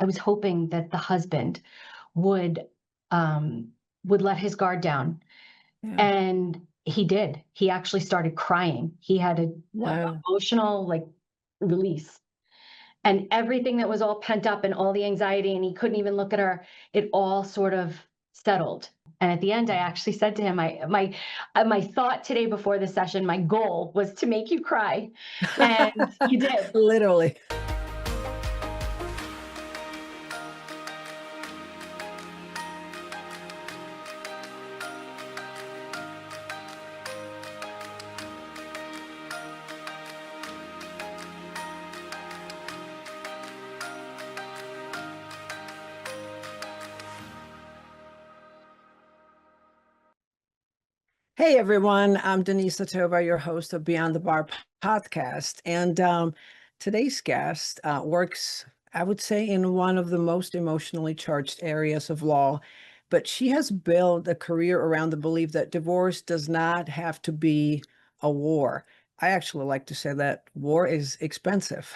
I was hoping that the husband would let his guard down. Yeah. And he did. He actually started crying. He had a Wow. emotional release. And everything that was all pent up and all the anxiety, and he couldn't even look at her, it all sort of settled. And at the end, I actually said to him, my thought today before the session, my goal was to make you cry. And you did. Literally. Hey everyone, I'm Denise Latova, your host of Beyond the Bar podcast. And today's guest works, I would say, in one of the most emotionally charged areas of law. But she has built a career around the belief that divorce does not have to be a war. I actually like to say that war is expensive.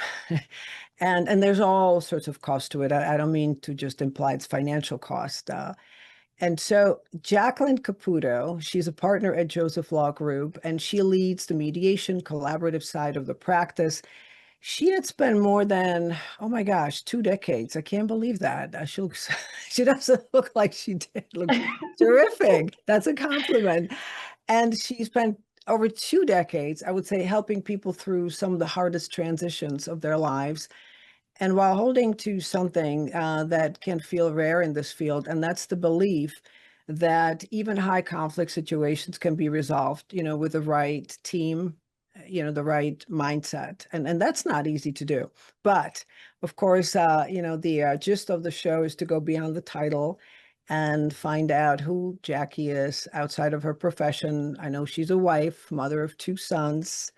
And there's all sorts of costs to it. I don't mean to just imply it's financial cost. And so Jacqueline Caputo, she's a partner at Joseph Law Group, and she leads the mediation collaborative side of the practice. She had spent more than, oh my gosh, 2 decades. I can't believe that. She looks, she doesn't look like she did. Looks terrific. That's a compliment. And she spent over 2 decades, I would say, helping people through some of the hardest transitions of their lives. And while holding to something that can feel rare in this field, and that's the belief that even high conflict situations can be resolved, with the right team, the right mindset. And that's not easy to do. But of course, the gist of the show is to go beyond the title and find out who Jackie is outside of her profession. I know she's a wife, mother of 2 sons,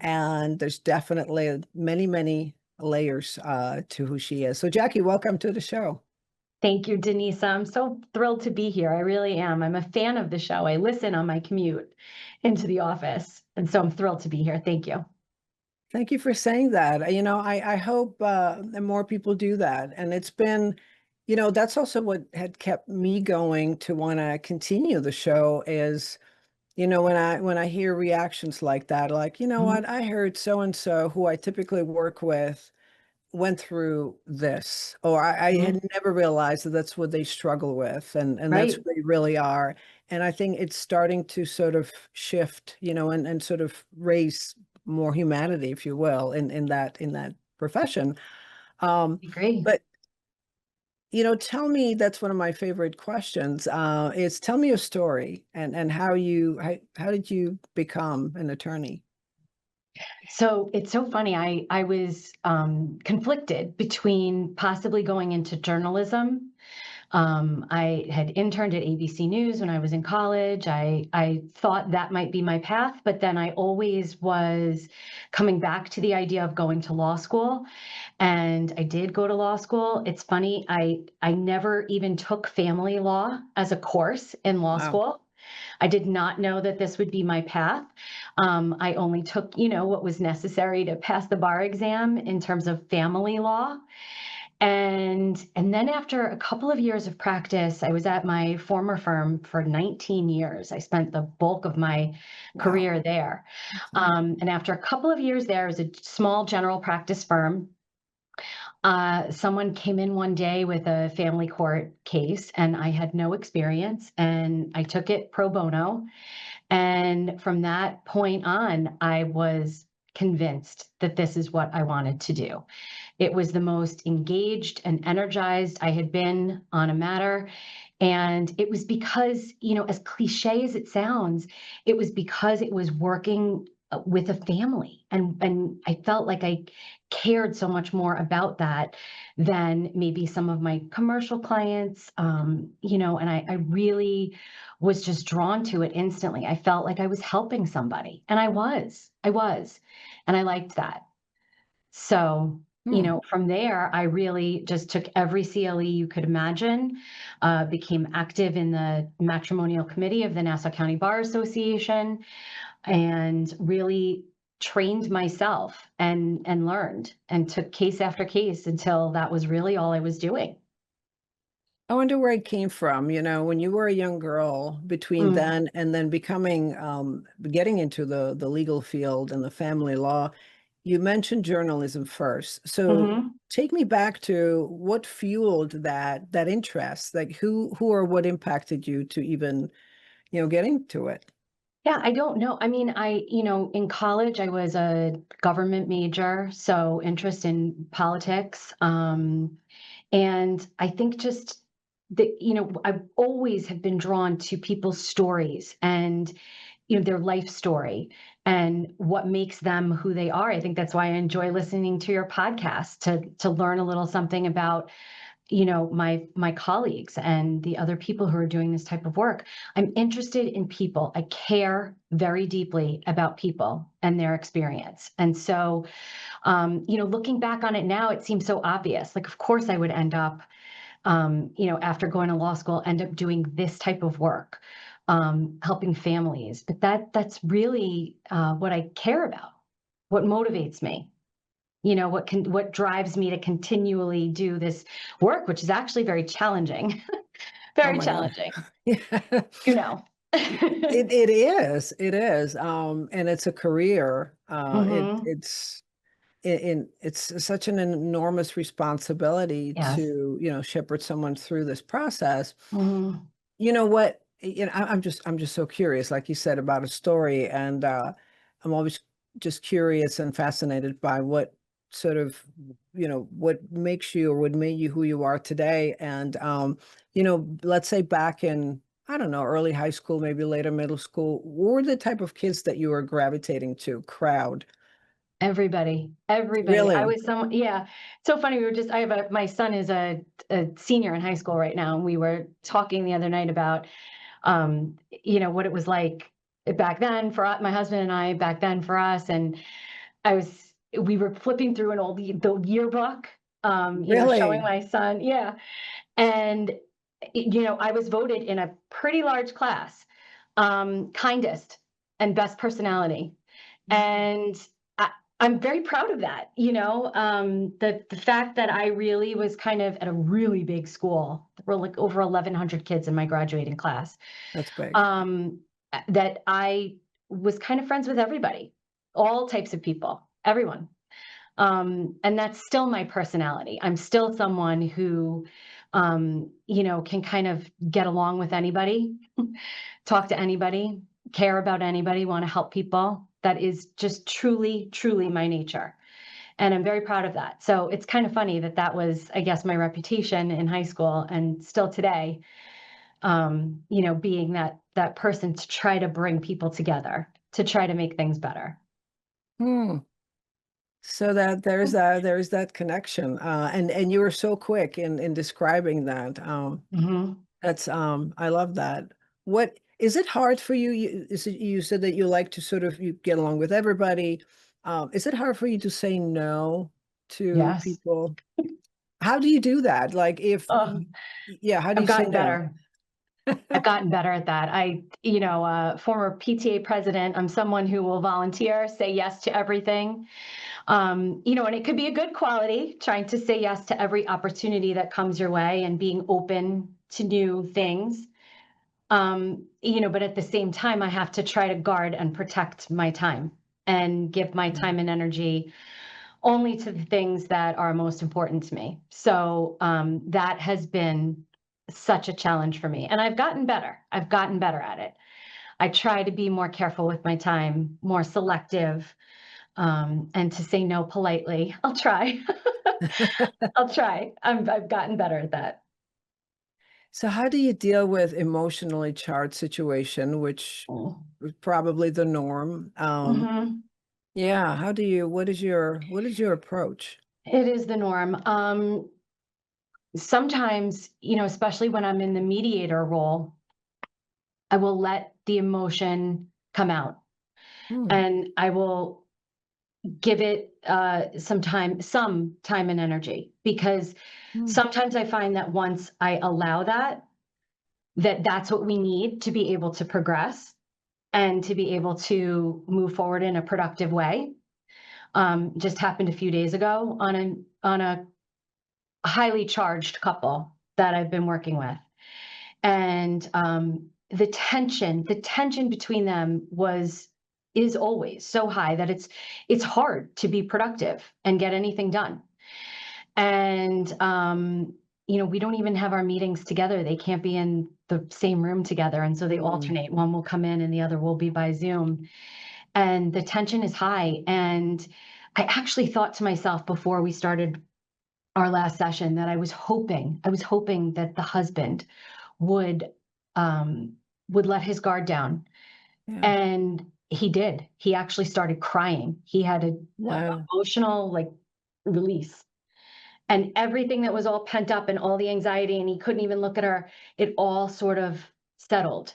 and there's definitely many, many layers to who she is. So Jackie, welcome to the show. Thank you, Denise. I'm so thrilled to be here. I really am. I'm a fan of the show. I listen on my commute into the office. And so I'm thrilled to be here. Thank you. Thank you for saying that. I hope that more people do that. And it's been, that's also what had kept me going to want to continue the show is, when I hear reactions like that, like, Mhm. what, I heard so and so who I typically work with went through this, or I Mhm. had never realized that that's what they struggle with, and that's Right. who they really are. And I think it's starting to sort of shift, and sort of raise more humanity, if you will, in that profession. I agree. But tell me, that's one of my favorite questions, is tell me a story and how did you become an attorney? So it's so funny. I was conflicted between possibly going into journalism. I had interned at ABC News when I was in college. I thought that might be my path, but then I always was coming back to the idea of going to law school. And I did go to law school. It's funny, I never even took family law as a course in law Wow. school. I did not know that this would be my path. I only took, what was necessary to pass the bar exam in terms of family law. And then after a couple of years of practice, I was at my former firm for 19 years. I spent the bulk of my Wow. career there. And after a couple of years there, it was a small general practice firm. Someone came in one day with a family court case, and I had no experience, and I took it pro bono. And from that point on, I was convinced that this is what I wanted to do. It was the most engaged and energized I had been on a matter. And it was because, as cliche as it sounds, it was because it was working with a family. And I felt like I cared so much more about that than maybe some of my commercial clients, and I really was just drawn to it instantly. I felt like I was helping somebody, and I was, and I liked that. So, Hmm. from there, I really just took every CLE you could imagine, became active in the matrimonial committee of the Nassau County Bar Association, and really trained myself and learned and took case after case until that was really all I was doing. I wonder where it came from, when you were a young girl between Mm. then and then becoming, getting into the legal field and the family law. You mentioned journalism first. So Mhm. take me back to what fueled that interest, like who or what impacted you to even, get into it? Yeah, I don't know. I mean, in college, I was a government major, so interest in politics. And I think just that, I always have been drawn to people's stories and, their life story and what makes them who they are. I think that's why I enjoy listening to your podcast to learn a little something about my colleagues and the other people who are doing this type of work. I'm interested in people. I care very deeply about people and their experience. And so looking back on it now, it seems so obvious. Like, of course I would end up after going to law school, end up doing this type of work, helping families. But that's really what I care about, what motivates me, what drives me to continually do this work, which is actually very challenging. Oh Very my God. challenging, Yeah. you know. It is. And it's a career. Hmm. It's such an enormous responsibility Yes. to, shepherd someone through this process. Hmm. You know what? I'm just so curious, like you said, about a story, and I'm always just curious and fascinated by what sort of, what makes you or what made you who you are today. And let's say back in, I don't know, early high school, maybe later middle school, what were the type of kids that you were gravitating to? Crowd, Everybody. I really? was yeah. So funny. My son is a senior in high school right now. And we were talking the other night about, what it was like back then for my husband and I back then for us. And we were flipping through an old the yearbook, showing Really? my son. Yeah. And, I was voted in a pretty large class, kindest and best personality. And I, I'm very proud of that. The fact that I really was kind of at a really big school. There were like over 1,100 kids in my graduating class. That's big. Um, that I was kind of friends with everybody, all types of people, everyone. And that's still my personality. I'm still someone who, can kind of get along with anybody, talk to anybody, care about anybody, want to help people. That is just truly, truly my nature. And I'm very proud of that. So it's kind of funny that that was, I guess, my reputation in high school and still today, being that person to try to bring people together, to try to make things better. Hmm. So that there's that connection, and you were so quick in describing that. Hmm. That's I love that. What is it hard for you? You said that you like to sort of you get along with everybody. Is it hard for you to say no to Yes. people? How do you do that? Like if, Oh, yeah, how do I've you say gotten no? better. I've gotten better at that. Former PTA president, I'm someone who will volunteer, say yes to everything. And it could be a good quality, trying to say yes to every opportunity that comes your way and being open to new things. But at the same time, I have to try to guard and protect my time and give my Yeah. time and energy only to the things that are most important to me. So that has been such a challenge for me. And I've gotten better. I've gotten better at it. I try to be more careful with my time, more selective, and to say no politely. I'll try. I'll try. I've gotten better at that. So how do you deal with emotionally charged situation, which Mm. is probably the norm? Mhm. Yeah, what is your approach? It is the norm. Sometimes, especially when I'm in the mediator role, I will let the emotion come out Hmm, and I will give it some time and energy because hmm, sometimes I find that once I allow that's what we need to be able to progress and to be able to move forward in a productive way. just happened a few days ago on a highly charged couple that I've been working with. And the tension between them is always so high that it's hard to be productive and get anything done. And we don't even have our meetings together. They can't be in the same room together, and so they alternate. One will come in and the other will be by Zoom. And the tension is high. And I actually thought to myself before we started our last session that I was hoping that the husband would let his guard down. Yeah. And he did. He actually started crying. He had an emotional release. And everything that was all pent up and all the anxiety, and he couldn't even look at her, it all sort of settled.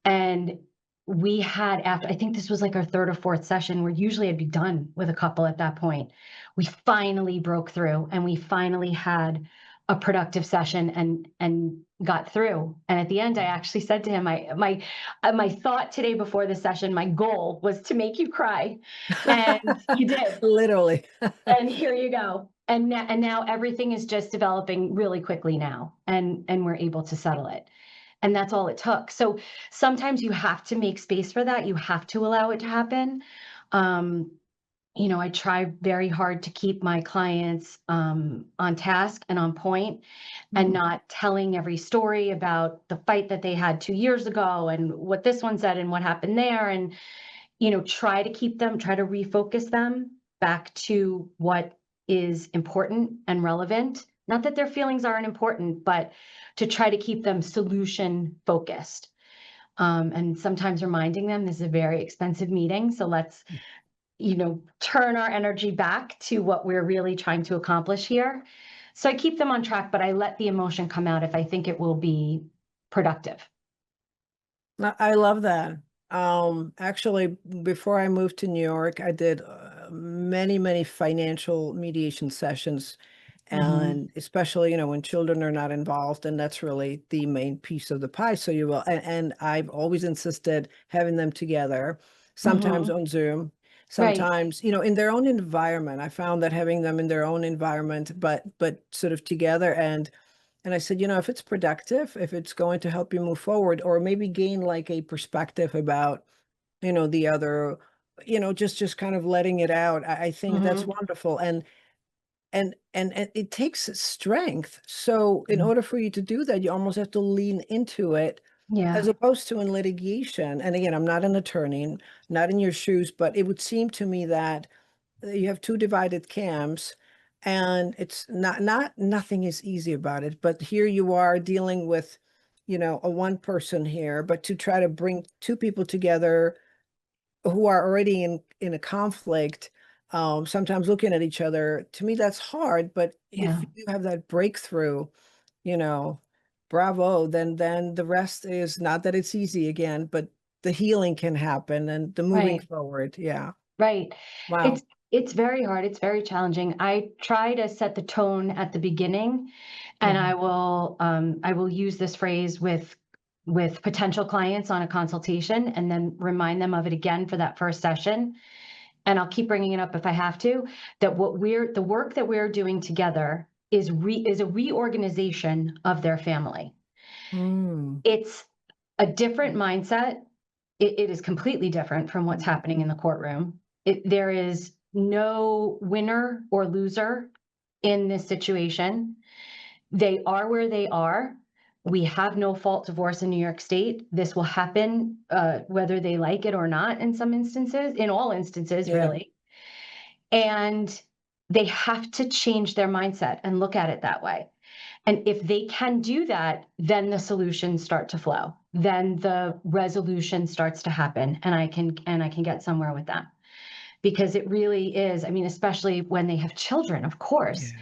And we had, after, I think this was like our third or fourth session, where usually I'd be done with a couple at that point. We finally broke through, and we finally had a productive session and got through. And at the end, I actually said to him, my thought today before the session, my goal was to make you cry. And you did. Literally. And here you go. And now everything is just developing really quickly now, and we're able to settle it. And that's all it took. So sometimes you have to make space for that. You have to allow it to happen. I try very hard to keep my clients on task and on point, and not telling every story about the fight that they had 2 years ago and what this one said and what happened there. And, try to refocus them back to what is important and relevant. Not that their feelings aren't important, but to try to keep them solution focused. And sometimes reminding them this is a very expensive meeting. So let's, turn our energy back to what we're really trying to accomplish here. So I keep them on track, but I let the emotion come out if I think it will be productive. I love that. Actually, before I moved to New York, I did many financial mediation sessions. And especially, when children are not involved, and that's really the main piece of the pie. So you will, and I've always insisted having them together, sometimes on Zoom, sometimes, in their own environment. I found that having them in their own environment, but sort of together. And I said, if it's productive, if it's going to help you move forward, or maybe gain like a perspective about, the other, just kind of letting it out. I think that's wonderful. And it takes strength. So in order for you to do that, you almost have to lean into it, as opposed to in litigation. And again, I'm not an attorney, not in your shoes, but it would seem to me that you have two divided camps, and it's nothing is easy about it. But here you are dealing with, a one person here, but to try to bring two people together who are already in a conflict, sometimes looking at each other, to me, that's hard. But if you have that breakthrough, bravo, then the rest is not that it's easy again, but the healing can happen and the moving forward. Yeah. Right. Wow. It's very hard. It's very challenging. I try to set the tone at the beginning, and I will use this phrase with potential clients on a consultation, and then remind them of it again for that first session. And I'll keep bringing it up if I have to, that the work that we're doing together is a reorganization of their family. It's a different mindset. It is completely different from what's happening in the courtroom. There is no winner or loser in this situation. They are where they are. We have no fault divorce in New York State. This will happen whether they like it or not in some instances, in all instances, really. And they have to change their mindset and look at it that way. And if they can do that, then the solutions start to flow. Then the resolution starts to happen, and I can get somewhere with them. Because it really is, especially when they have children, of course.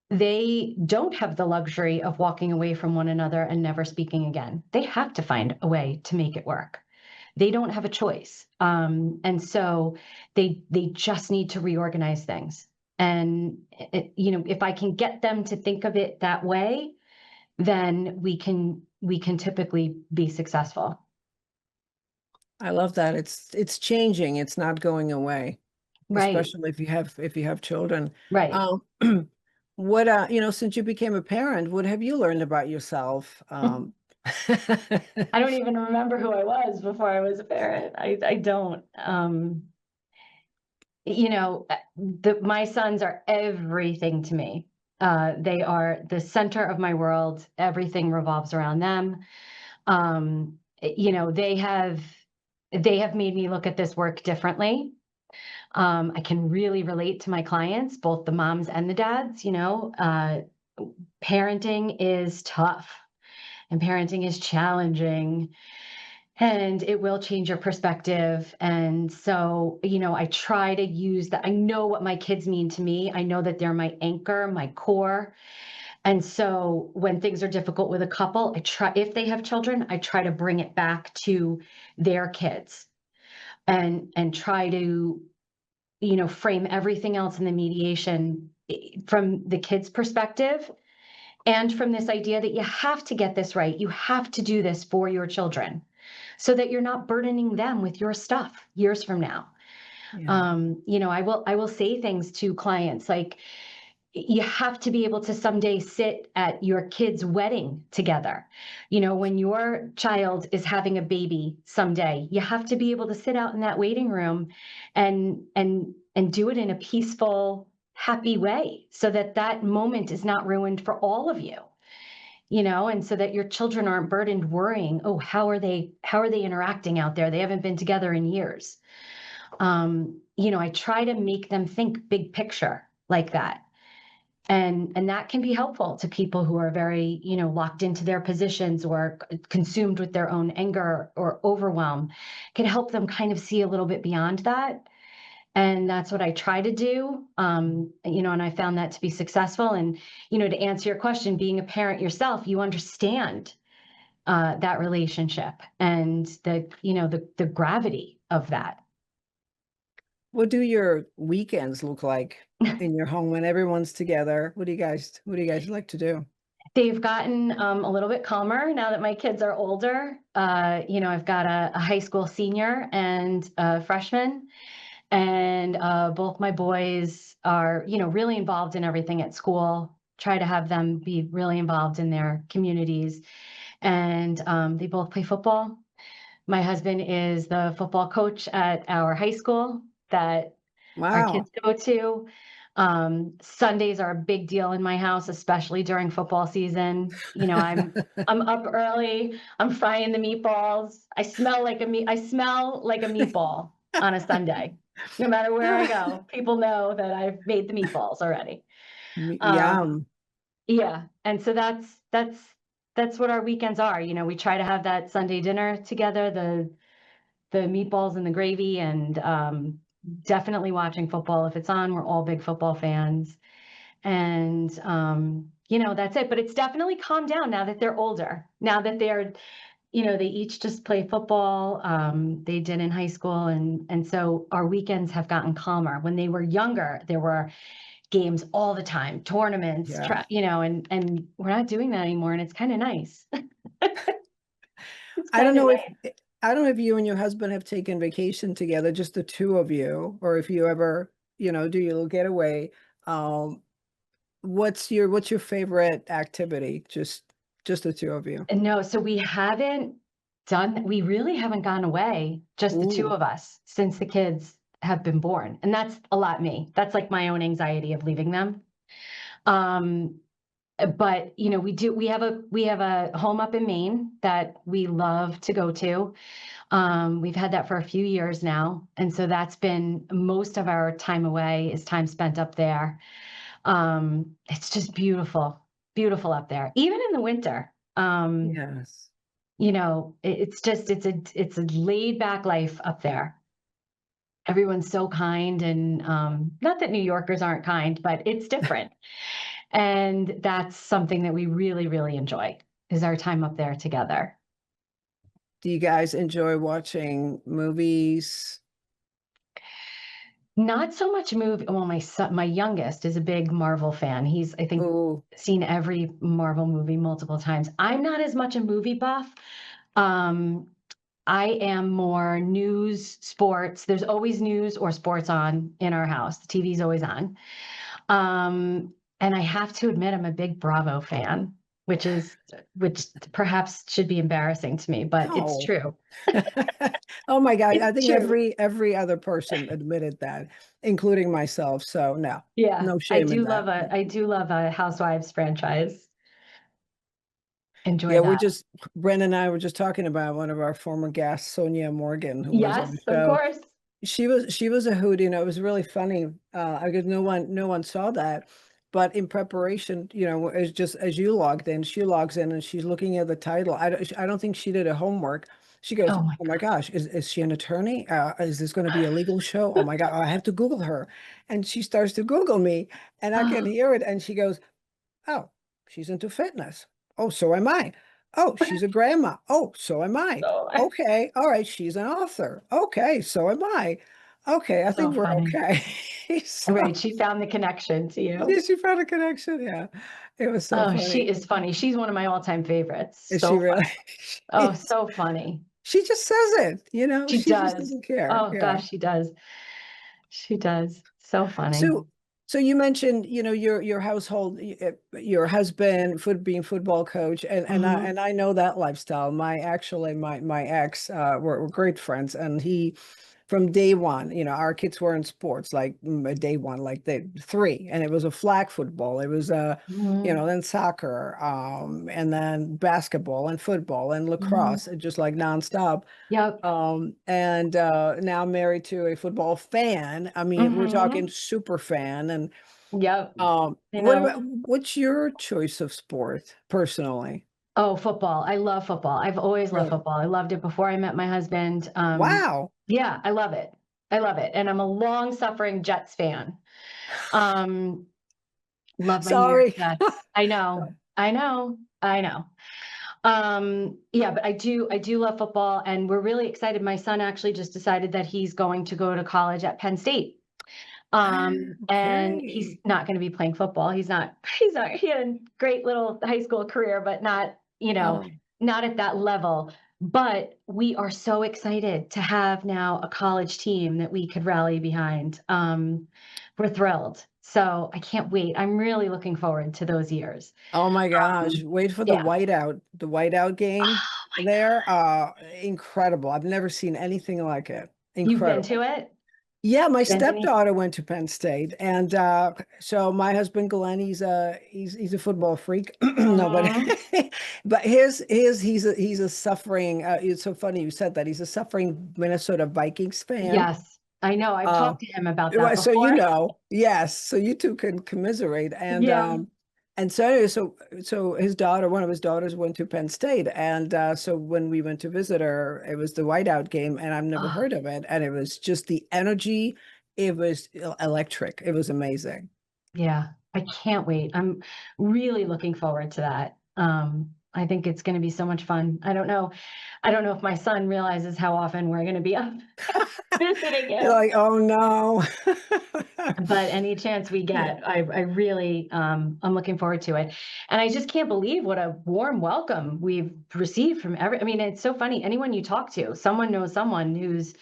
They don't have the luxury of walking away from one another and never speaking again. They have to find a way to make it work. They don't have a choice. And so they just need to reorganize things. And, if I can get them to think of it that way, then we can typically be successful. I love that. It's changing. It's not going away. Right. especially if you have children. Right. Um, what since you became a parent, what have you learned about yourself? I don't even remember who I was before I was a parent. I don't. My sons are everything to me. They are the center of my world. Everything revolves around them. They have made me look at this work differently. I can really relate to my clients, both the moms and the dads. Parenting is tough and parenting is challenging, and it will change your perspective. And so, I try to use that. I know what my kids mean to me. I know that they're my anchor, my core. And so when things are difficult with a couple, if they have children, I try to bring it back to their kids and try to, frame everything else in the mediation from the kids' perspective, and from this idea that you have to get this right. You have to do this for your children so that you're not burdening them with your stuff years from now. Yeah. I will say things to clients like, you have to be able to someday sit at your kid's wedding together. When your child is having a baby someday, you have to be able to sit out in that waiting room and do it in a peaceful, happy way so that that moment is not ruined for all of you. And so that your children aren't burdened worrying, oh, how are they interacting out there? They haven't been together in years. I try to make them think big picture like that. And that can be helpful to people who are very, locked into their positions or consumed with their own anger or overwhelm. Can help them kind of see a little bit beyond that. And that's what I try to do. And I found that to be successful. And, to answer your question, being a parent yourself, you understand that relationship and the gravity of that. What do your weekends look like in your home when everyone's together? What do you guys like to do? They've gotten a little bit calmer now that my kids are older. I've got a high school senior and a freshman, and both my boys are, really involved in everything at school. Try to have them be really involved in their communities, and they both play football. My husband is the football coach at our high school that our Wow. kids go to. Sundays are a big deal in my house, especially during football season. I'm up early. I'm frying the meatballs. I smell like a meatball on a Sunday. No matter where I go, people know that I've made the meatballs already. Um, Yum. yeah, and so that's what our weekends are. We try to have that Sunday dinner together, the meatballs and the gravy, and definitely watching football if it's on. We're all big football fans, and that's it. But it's definitely calmed down now that they're older. Now that they each just play football. They did in high school, and so our weekends have gotten calmer. When they were younger, there were games all the time, tournaments, Yeah. and we're not doing that anymore, and it's kind of nice. It's I don't kind of know if nice. I don't know if you and your husband have taken vacation together, just the two of you, or if you ever, do your little getaway. Um, what's your favorite activity? Just the two of you. No, so we really haven't gone away, just the two Ooh, of us, since the kids have been born. And that's a lot me. That's like my own anxiety of leaving them. Um, but we have a home up in Maine that we love to go to. We've had that for a few years now. And so that's been most of our time away is time spent up there. It's just beautiful, beautiful up there, even in the winter. yes. It's a laid back life up there. Everyone's so kind, and not that New Yorkers aren't kind, but it's different. And that's something that we really, really enjoy is our time up there together. Do you guys enjoy watching movies? Not so much movie. Well, my youngest is a big Marvel fan. He's, I think, Oh, seen every Marvel movie multiple times. I'm not as much a movie buff. Um, I am more news, sports. There's always news or sports on in our house. The TV's always on. And I have to admit, I'm a big Bravo fan, which perhaps should be embarrassing to me, but it's Oh. true. Oh my God. I It's think true. every other person admitted that, including myself. So no, Yeah, no shame in that. I do love a Housewives franchise. Enjoy Yeah, that. Bren and I were just talking about one of our former guests, Sonia Morgan, who was on the Yes, of show. course. She was a hoot, it was really funny. Because no one saw that. But in preparation, as just as you logged in, she logs in and she's looking at the title. I don't think she did her homework. She goes, Oh my "Oh my gosh, is she an attorney? Is this going to be a legal show? Oh my God, I have to Google her." And she starts to Google me, and I can God. hear it. And she goes, "Oh, she's into fitness. Oh, so am I. Oh, she's a grandma. Oh, so am I. So Okay, all right, she's an author. Okay, so am I. Okay, I so think we're funny. okay." So Right, she found the connection to yeah, you. she found a connection. Yeah, it was so Oh, she funny. is funny. She's one of my all-time favorites. Is So she really? funny. Oh, She's- so funny. She just says it, She she just does. doesn't care. Oh Yeah. gosh, she does. She does. So funny. So, so you mentioned, your household, your husband, being football coach, Mhm. and I know that lifestyle. My ex, were great friends, and he, from day one, our kids were in sports, like day one, like they three, and it was a flag football, it was Mhm. then soccer, and then basketball and football and Mhm. lacrosse, just like nonstop. Yep. And now married to a football fan. I mean, we're talking Mhm. super fan. And Yep. You what know. about what's your choice of sport personally? Oh, football. I love football. I've always loved Really? football. I loved it before I met my husband. Wow. Yeah, I love it. I love it. And I'm a long-suffering Jets fan. Um, love my New York Sorry. Jets. I know. I know. I know. Yeah, but I do love football, and we're really excited. My son actually just decided that he's going to go to college at Penn State. And he's Okay. not gonna be playing football. He's not he had a great little high school career, but not, Oh, not at that level. But we are so excited to have now a college team that we could rally behind. We're thrilled. So I can't wait. I'm really looking forward to those years. oh my gosh. Um, Wait for yeah. the whiteout game Oh my there. Incredible. I've never seen anything like it. You've been Incredible. to it? Yeah, my Been to any? stepdaughter went to Penn State, and so my husband Glenn, he's a football freak. No, but Mhm. but he's a suffering. It's so funny you said that. He's a suffering Minnesota Vikings fan. Yes, I know. I've Uh, talked to him about that so before. yes, so you two can commiserate, Yeah. and so anyway, so one of his daughters went to Penn State, and so when we went to visit her, it was the whiteout game, and I've never Oh, heard of it, and it was just the energy, it was electric, it was amazing. yeah. I can't wait. I'm really looking forward to that. I think it's gonna be so much fun. I don't know if my son realizes how often we're gonna be up visiting You're him, like, oh no. but any chance we Yeah. get, I really, I'm looking forward to it. And I just can't believe what a warm welcome we've received from I mean, it's so funny. Anyone you talk to, someone knows someone who's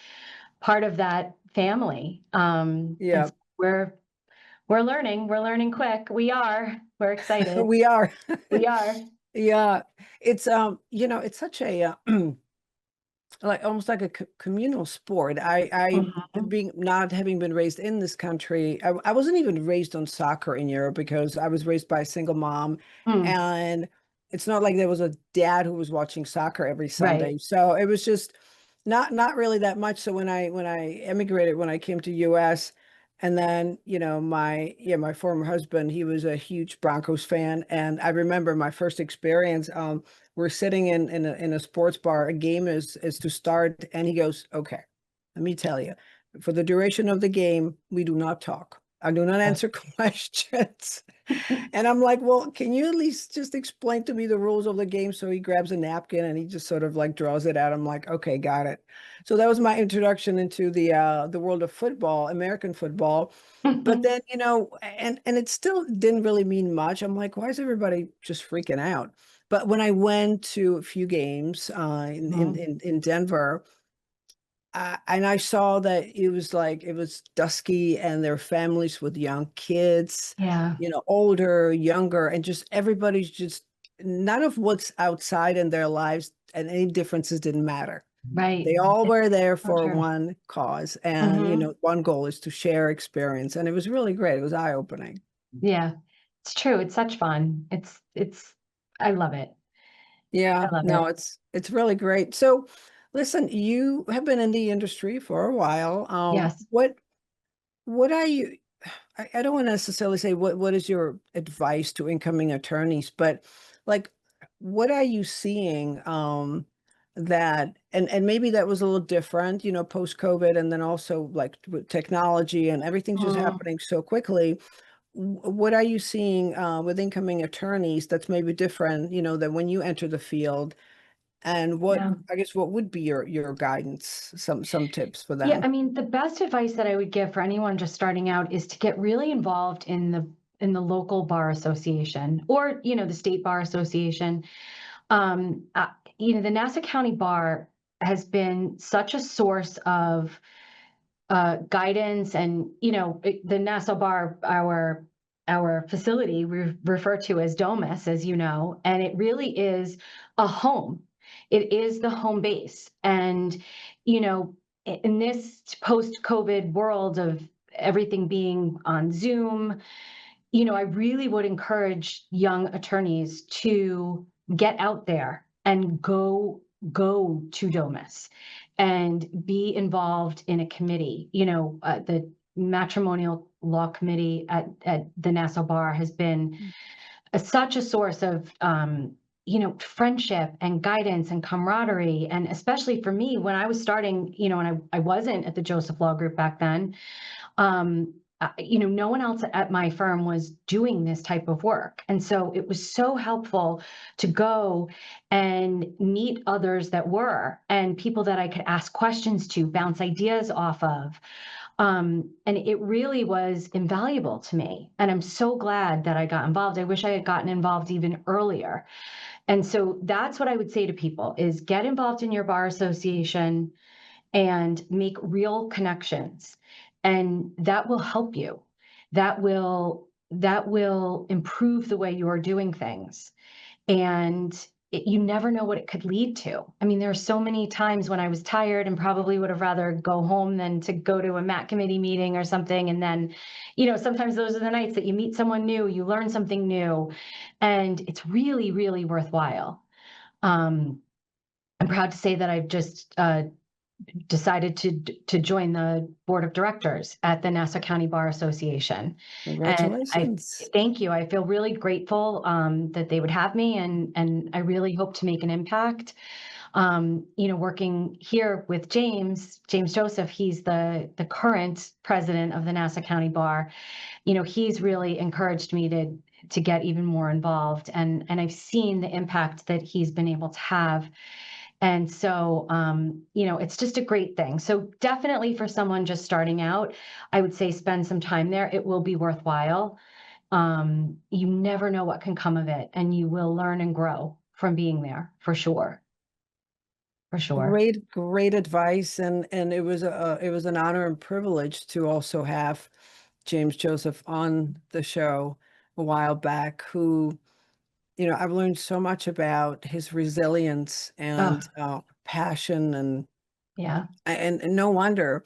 part of that family. And Yeah, so we're learning quick. We're excited. we are. We are. Yeah, it's it's such a like almost like a communal sport. I Mhm. being not having been raised in this country, I wasn't even raised on soccer in Europe because I was raised by a single mom, Mm, and it's not like there was a dad who was watching soccer every right. Sunday. So it was just not really that much. So when I emigrated, when I came to US, and then my former husband, he was a huge Broncos fan, and I remember my first experience. We're sitting in a sports bar. A game is to start, and he goes, "Okay, let me tell you, for the duration of the game, we do not talk. I do not answer questions. And I'm like, well, can you at least just explain to me the rules of the game? So he grabs a napkin and he just sort of like draws it out. I'm like, okay, got it. So that was my introduction into the world of football, American football. But then, and it still didn't really mean much. I'm like, why is everybody just freaking out? But when I went to a few games in Denver, and I saw that it was dusky and their families with young kids, Yeah, older, younger, and just everybody's just none of what's outside in their lives and any differences didn't matter. right. They all It's were there so for true. one cause, and Hmm. one goal is to share experience, and it was really great. It was eye-opening. Yeah, it's true. It's such fun. I love it. I Yeah, love no, it. it's really great. So, listen, you have been in the industry for a while. Yes. What are you? I don't want to necessarily say what is your advice to incoming attorneys, but like, what are you seeing that and maybe that was a little different, post COVID, and then also like with technology and everything just Mm, happening so quickly. What are you seeing with incoming attorneys that's maybe different, than when you enter the field? And yeah. I guess what would be your guidance, some tips for Yeah, them? I mean, the best advice that I would give for anyone just starting out is to get really involved in the local bar association or, the state bar association. Um, uh, the Nassau County Bar has been such a source of guidance, and the Nassau Bar, our facility we refer to as Domus, as you know, and it really is a home. It is the home base, and you know, in this post-COVID world of everything being on Zoom, I really would encourage young attorneys to get out there and go to Domus and be involved in a committee. The matrimonial law committee at the Nassau Bar has been such a source of friendship and guidance and camaraderie. And especially for me, when I was starting, and I wasn't at the Joseph Law Group back then, no one else at my firm was doing this type of work. And so it was so helpful to go and meet others that were, and people that I could ask questions to, bounce ideas off of. And it really was invaluable to me. And I'm so glad that I got involved. I wish I had gotten involved even earlier. And so that's what I would say to people is get involved in your bar association and make real connections, and that will help you. That will improve the way you're doing things, and you never know what it could lead to. I mean, there are so many times when I was tired and probably would have rather go home than to go to a mat committee meeting or something. And then, sometimes those are the nights that you meet someone new, you learn something new, and it's really, really worthwhile. um, I'm proud to say that I've just decided to join the board of directors at the Nassau County Bar Association. And I Congratulations. thank you. I feel really grateful that they would have me, and I really hope to make an impact. Working here with James Joseph, he's the current president of the Nassau County Bar. He's really encouraged me to get even more involved, and I've seen the impact that he's been able to have. And so, it's just a great thing. So definitely for someone just starting out, I would say spend some time there. It will be worthwhile. You never know what can come of it, and you will learn and grow from being there for sure. For sure. Great advice, and it was an honor and privilege to also have James Joseph on the show a while back, who, I've learned so much about his resilience Oh, and passion, yeah. and no wonder,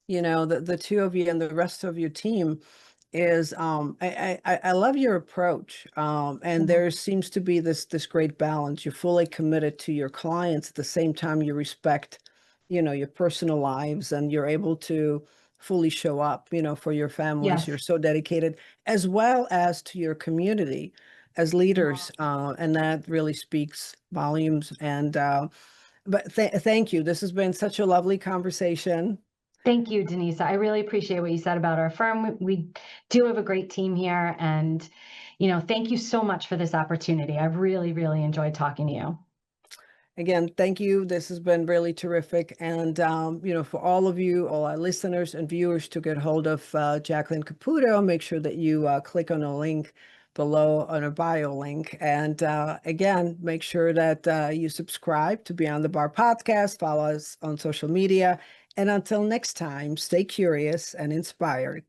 the two of you and the rest of your team is I love your approach, and Mhm. there seems to be this great balance. You're fully committed to your clients at the same time you respect, your personal lives, and you're able to fully show up, for your families. You're Yes. so dedicated, as well as to your community as leaders, Mhm. and that really speaks volumes. And but thank you. This has been such a lovely conversation. Thank you, Denise. I really appreciate what you said about our firm. We do have a great team here, and thank you so much for this opportunity. I've really, really enjoyed talking to you. Again, thank you. This has been really terrific. And, for all of you, all our listeners and viewers, to get hold of Jacqueline Caputo, make sure that you click on the link below on a bio link. And again, make sure that you subscribe to Beyond the Bar podcast, follow us on social media. And until next time, stay curious and inspired.